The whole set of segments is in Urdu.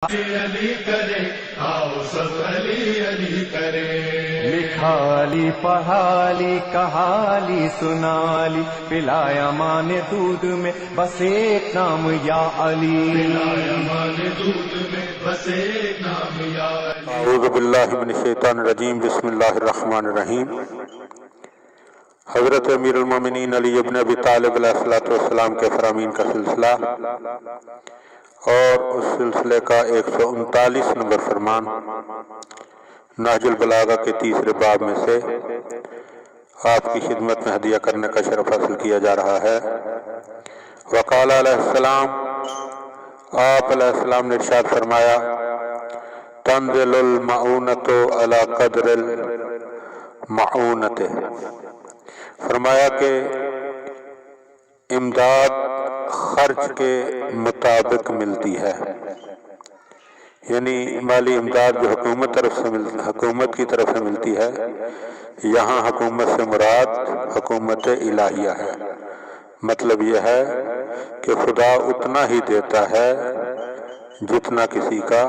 علی کرے آؤ سب علی علی کرے، لکھالی پڑھالی کہالی سنالی پلایا مان دودھ میں بس ایک نام یا علی، پلایا مان دودھ میں بس ایک نام یا علی۔ اعوذ باللہ من الشیطان الرجیم، بسم اللہ الرحمن الرحیم۔ حضرت امیر المومنین علی ابن ابی طالب علیہ السلام کے فرامین کا سلسلہ اور اس سلسلے کا 139 نمبر فرمان نہجل بلاغہ کے تیسرے باب میں سے آپ کی خدمت میں ہدیہ کرنے کا شرف حاصل کیا جا رہا ہے۔ وقال علیہ السلام، آپ علیہ السلام نے ارشاد فرمایا، تنزل المعونۃ علی قدر المعونۃ، فرمایا کہ امداد خرچ کے مطابق ملتی ہے، یعنی مالی امداد جو حکومت کی طرف سے ملتی ہے، یہاں حکومت سے مراد حکومت الہیہ ہے۔ مطلب یہ ہے کہ خدا اتنا ہی دیتا ہے جتنا کسی کا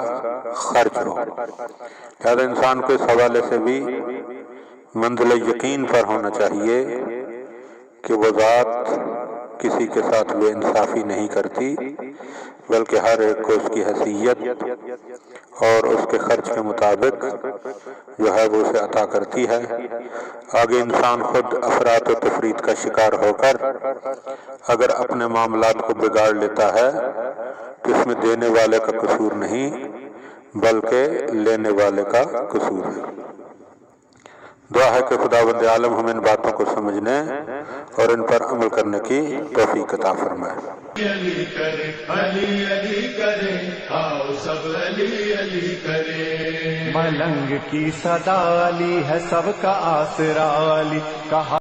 خرچ ہو، لہذا انسان کو اس حوالے سے بھی منزل یقین پر ہونا چاہیے کہ وہ ذات کسی کے ساتھ بے انصافی نہیں کرتی، بلکہ ہر ایک کو اس کی حیثیت اور اس کے خرچ کے مطابق جو ہے وہ اسے عطا کرتی ہے۔ آگے انسان خود افراط و تفریط کا شکار ہو کر اگر اپنے معاملات کو بگاڑ لیتا ہے تو اس میں دینے والے کا قصور نہیں بلکہ لینے والے کا قصور ہے۔ دعا ہے کہ خداوند عالم ہمیں ان باتوں کو سمجھنے اور ان پر عمل کرنے کی توفیق عطا فرمائے۔ علی کرے علی علی کرے آؤ سب علی علی کرے، ملنگ کی صدا لی ہے سب کا آسرا لی، کہا